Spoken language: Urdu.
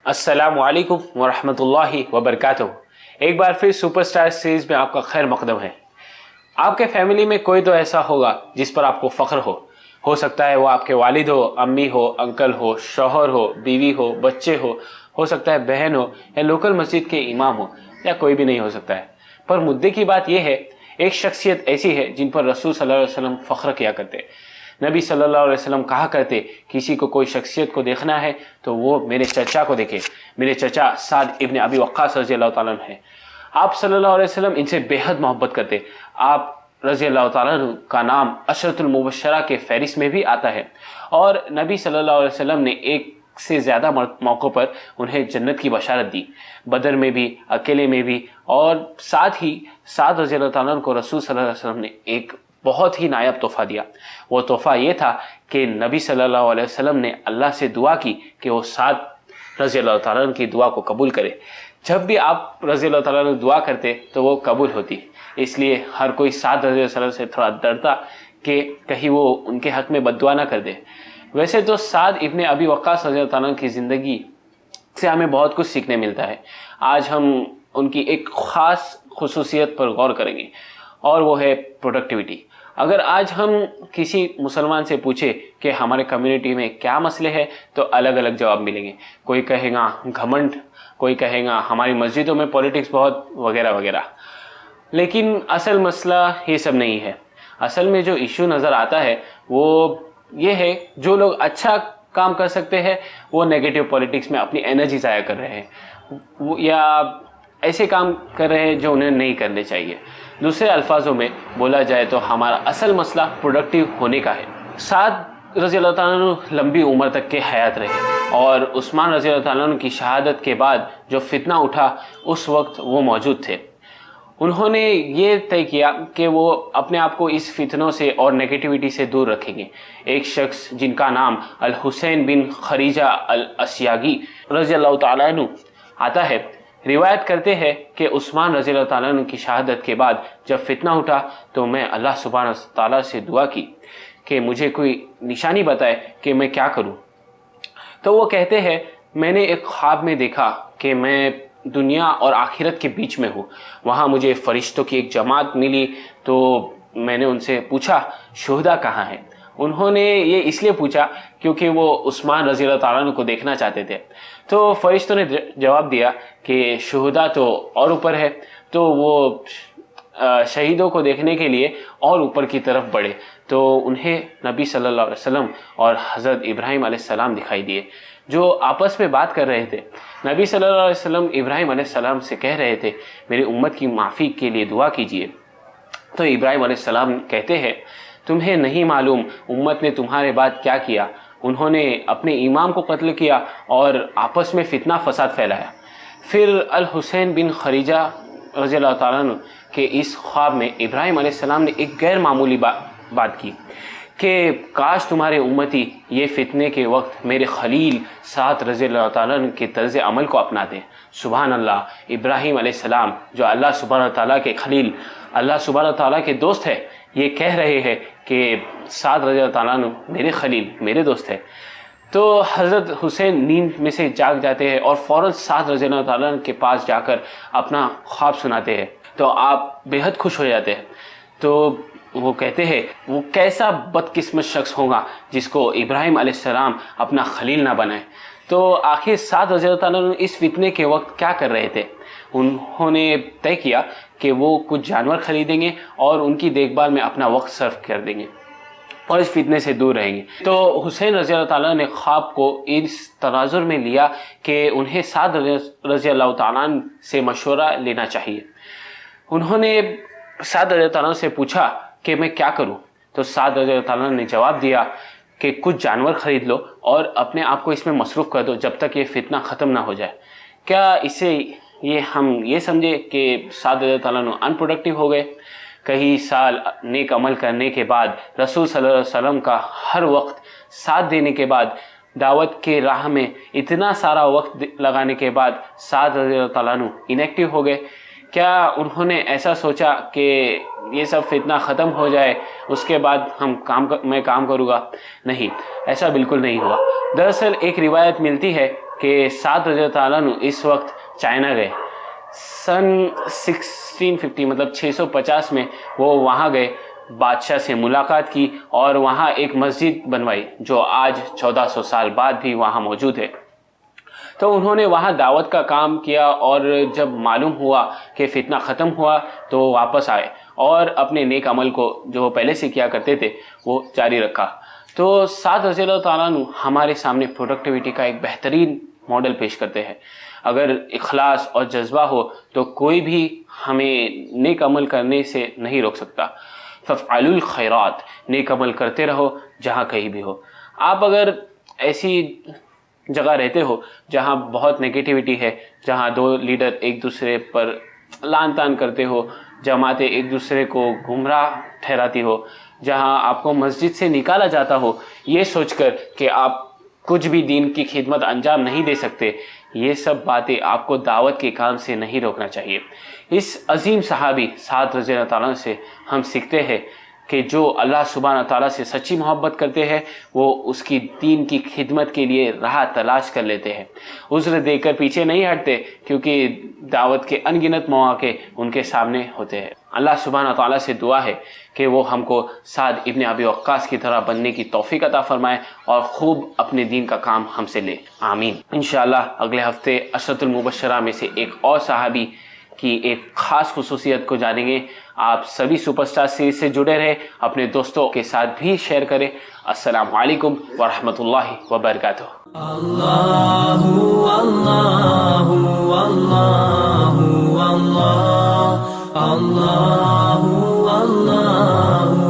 السلام علیکم ورحمۃ اللہ وبرکاتہ۔ ایک بار پھر سپر سٹار سیریز میں آپ کا خیر مقدم ہے۔ آپ کے فیملی میں کوئی تو ایسا ہوگا جس پر آپ کو فخر ہو سکتا ہے وہ آپ کے والد ہو، امی ہو، انکل ہو، شوہر ہو، بیوی ہو، بچے ہو سکتا ہے بہن ہو، یا لوکل مسجد کے امام ہو، یا کوئی بھی نہیں ہو سکتا ہے۔ پر مدعے کی بات یہ ہے، ایک شخصیت ایسی ہے جن پر رسول صلی اللہ علیہ وسلم فخر کیا کرتے۔ نبی صلی اللہ علیہ وسلم کہا کرتے، کسی کو کوئی شخصیت کو دیکھنا ہے تو وہ میرے چچا کو دیکھے۔ میرے چچا سعد ابن ابی وقاص رضی اللہ تعالیٰ عنہ ہیں۔ آپ صلی اللہ علیہ وسلم ان سے بے حد محبت کرتے۔ آپ رضی اللہ تعالیٰ عنہ کا نام عشرۃ المبشرہ کے فہرست میں بھی آتا ہے، اور نبی صلی اللہ علیہ وسلم نے ایک سے زیادہ موقع پر انہیں جنت کی بشارت دی، بدر میں بھی، اکیلے میں بھی، اور ساتھ ہی سعد رضی اللہ تعالیٰ عنہ کو رسول صلی اللہ علیہ وسلم نے ایک بہت ہی نایاب تحفہ دیا۔ وہ تحفہ یہ تھا کہ نبی صلی اللہ علیہ وسلم نے اللہ سے دعا کی کہ وہ سعد رضی اللہ تعالیٰ عنہ کی دعا کو قبول کرے۔ جب بھی آپ رضی اللہ تعالیٰ عنہ دعا کرتے تو وہ قبول ہوتی، اس لیے ہر کوئی سعد رضی اللہ عنہ سے تھوڑا ڈرتا کہ کہیں وہ ان کے حق میں بد دعا نہ کر دے۔ ویسے تو سعد ابن ابی وقاص رضی اللہ تعالیٰ عنہ کی زندگی سے ہمیں بہت کچھ سیکھنے ملتا ہے۔ آج ہم ان کی ایک خاص خصوصیت پر غور کریں گے، اور وہ ہے پروڈکٹیوٹی۔ اگر آج ہم کسی مسلمان سے پوچھیں کہ ہمارے کمیونٹی میں کیا مسئلے ہیں تو الگ الگ جواب ملیں گے۔ کوئی کہے گا گھمنڈ، کوئی کہے گا ہماری مسجدوں میں پولیٹکس بہت، وغیرہ وغیرہ۔ لیکن اصل مسئلہ یہ سب نہیں ہے۔ اصل میں جو ایشو نظر آتا ہے وہ یہ ہے، جو لوگ اچھا کام کر سکتے ہیں وہ نیگیٹو پولیٹکس میں اپنی انرجی ضائع کر رہے ہیں، یا ایسے کام کر رہے ہیں جو انہیں نہیں کرنے چاہیے۔ دوسرے الفاظوں میں بولا جائے تو ہمارا اصل مسئلہ پروڈکٹیو ہونے کا ہے۔ سعد رضی اللہ تعالیٰ عنہ لمبی عمر تک کے حیات رہے، اور عثمان رضی اللہ تعالیٰ عنہ کی شہادت کے بعد جو فتنہ اٹھا اس وقت وہ موجود تھے۔ انہوں نے یہ طے کیا کہ وہ اپنے آپ کو اس فتنوں سے اور نیگیٹیوٹی سے دور رکھیں گے۔ ایک شخص جن کا نام الحسین بن خریجہ الاسیاگی رضی اللہ تعالیٰ عنہ آتا ہے، روایت کرتے ہیں کہ عثمان رضی اللہ تعالیٰ عنہ کی شہادت کے بعد جب فتنہ اٹھا تو میں اللہ سبحانہ تعالیٰ سے دعا کی کہ مجھے کوئی نشانی بتائے کہ میں کیا کروں۔ تو وہ کہتے ہیں، میں نے ایک خواب میں دیکھا کہ میں دنیا اور آخرت کے بیچ میں ہوں۔ وہاں مجھے فرشتوں کی ایک جماعت ملی، تو میں نے ان سے پوچھا شہداء کہاں ہیں؟ انہوں نے یہ اس لیے پوچھا کیونکہ وہ عثمان رضی اللہ تعالیٰ عنہ کو دیکھنا چاہتے تھے۔ تو فرشتوں نے جواب دیا کہ شہداء تو اور اوپر ہے۔ تو وہ شہیدوں کو دیکھنے کے لیے اور اوپر کی طرف بڑھے، تو انہیں نبی صلی اللہ علیہ وسلم اور حضرت ابراہیم علیہ السلام دکھائی دیے، جو آپس میں بات کر رہے تھے۔ نبی صلی اللہ علیہ وسلم ابراہیم علیہ السلام سے کہہ رہے تھے، میری امت کی معافی کے لیے دعا کیجیے۔ تو ابراہیم علیہ السلام کہتے ہیں، تمہیں نہیں معلوم امت نے تمہارے بعد کیا کیا؟ انہوں نے اپنے امام کو قتل کیا اور آپس میں فتنہ فساد پھیلایا۔ پھر الحسین بن خریجہ رضی اللہ تعالیٰ عنہ کے اس خواب میں ابراہیم علیہ السلام نے ایک غیر معمولی بات کی کہ کاش تمہارے امتی یہ فتنے کے وقت میرے خلیل سعد رضی اللہ تعالیٰ عنہ کے طرز عمل کو اپناتے۔ سبحان اللہ، ابراہیم علیہ السلام جو اللہ سبحانہ تعالیٰ کے خلیل، اللہ سبحانہ تعالیٰ کے دوست ہے، یہ کہہ رہے ہیں کہ سعد رضی اللہ تعالیٰ عنہ میرے خلیل، میرے دوست ہے۔ تو حضرت حسین نیند میں سے جاگ جاتے ہیں اور فوراً سعد رضی اللہ تعالیٰ عنہ کے پاس جا کر اپنا خواب سناتے ہیں، تو آپ بے حد خوش ہو جاتے ہیں۔ تو وہ کہتے ہیں، وہ کیسا بدقسمت شخص ہوگا جس کو ابراہیم علیہ السلام اپنا خلیل نہ بنائے۔ تو آخر سعد رضی اللہ تعالیٰ عنہ اس فتنے کے وقت کیا کر رہے تھے؟ انہوں نے طے کیا کہ وہ کچھ جانور خریدیں گے اور ان کی دیکھ بھال میں اپنا وقت صرف کر دیں گے اور اس فتنے سے دور رہیں گے۔ تو حسین رضی اللہ تعالیٰ نے خواب کو اس تناظر میں لیا کہ انہیں سعد رضی اللہ تعالیٰ عنہ سے مشورہ لینا چاہیے۔ انہوں نے سعد رضی اللہ تعالیٰ سے پوچھا کہ میں کیا کروں؟ تو سعد رضی اللہ تعالیٰ نے جواب دیا کہ کچھ جانور خرید لو اور اپنے آپ کو اس میں مصروف کر دو جب تک یہ فتنہ ختم نہ ہو جائے۔ کیا اس سے ہم یہ سمجھے کہ سعد رضی اللہ تعالیٰ ان پروڈکٹیو ہو گئے؟ کئی سال نیک عمل کرنے کے بعد، رسول صلی اللہ علیہ وسلم کا ہر وقت ساتھ دینے کے بعد، دعوت کے راہ میں اتنا سارا وقت لگانے کے بعد سعد رضی اللہ تعالیٰ عنہ انیکٹیو ہو گئے؟ کیا انہوں نے ایسا سوچا کہ یہ سب فتنہ ختم ہو جائے اس کے بعد میں کام کروں گا؟ نہیں، ایسا بالکل نہیں ہوا۔ دراصل ایک روایت ملتی ہے کہ سعد رضی اللہ عنہ اس وقت چائنا گئے، سن 1650 مطلب 650 میں وہ وہاں گئے، بادشاہ سے ملاقات کی اور وہاں ایک مسجد بنوائی جو آج 1400 سال بعد بھی وہاں موجود ہے۔ تو انہوں نے وہاں دعوت کا کام کیا، اور جب معلوم ہوا کہ فتنہ ختم ہوا تو واپس آئے اور اپنے نیک عمل کو جو وہ پہلے سے کیا کرتے تھے وہ جاری رکھا۔ تو سعد رضی اللہ تعالیٰ عنہ ہمارے سامنے پروڈکٹیوٹی کا ایک بہترین ماڈل پیش کرتے ہیں۔ اگر اخلاص اور جذبہ ہو تو کوئی بھی ہمیں نیک عمل کرنے سے نہیں روک سکتا۔ فَافْعَلُوا الْخَيْرَاتِ، نیک عمل کرتے رہو جہاں کہیں بھی ہو۔ آپ اگر ایسی جگہ رہتے ہو جہاں بہت نگیٹیوٹی ہے، جہاں دو لیڈر ایک دوسرے پر لان تان کرتے ہو، جماعتیں ایک دوسرے کو گمراہ ٹھہراتی ہو، جہاں آپ کو مسجد سے نکالا جاتا ہو یہ سوچ کر کہ آپ کچھ بھی دین کی خدمت انجام نہیں دے سکتے، یہ سب باتیں آپ کو دعوت کے کام سے نہیں روکنا چاہیے۔ اس عظیم صحابی سعد رضی اللہ تعالیٰ سے ہم سیکھتے ہیں کہ جو اللہ سبحانہ تعالیٰ سے سچی محبت کرتے ہیں وہ اس کی دین کی خدمت کے لیے راہ تلاش کر لیتے ہیں، عذر دے کر پیچھے نہیں ہٹتے، کیونکہ دعوت کے ان گنت مواقع ان کے سامنے ہوتے ہیں۔ اللہ سبحانہ تعالیٰ سے دعا ہے کہ وہ ہم کو سعد ابن ابی وقاص کی طرح بننے کی توفیق عطا فرمائے اور خوب اپنے دین کا کام ہم سے لے، آمین۔ انشاءاللہ اگلے ہفتے عشرۃ المبشرہ میں سے ایک اور صحابی کی ایک خاص خصوصیت کو جانیں گے۔ آپ سبھی سپر سٹار سیریز سے جڑے رہے، اپنے دوستوں کے ساتھ بھی شیئر کریں۔ السلام علیکم ورحمۃ اللہ وبرکاتہ۔ اللہ اللہ اللہ اللہ اللہ اللہ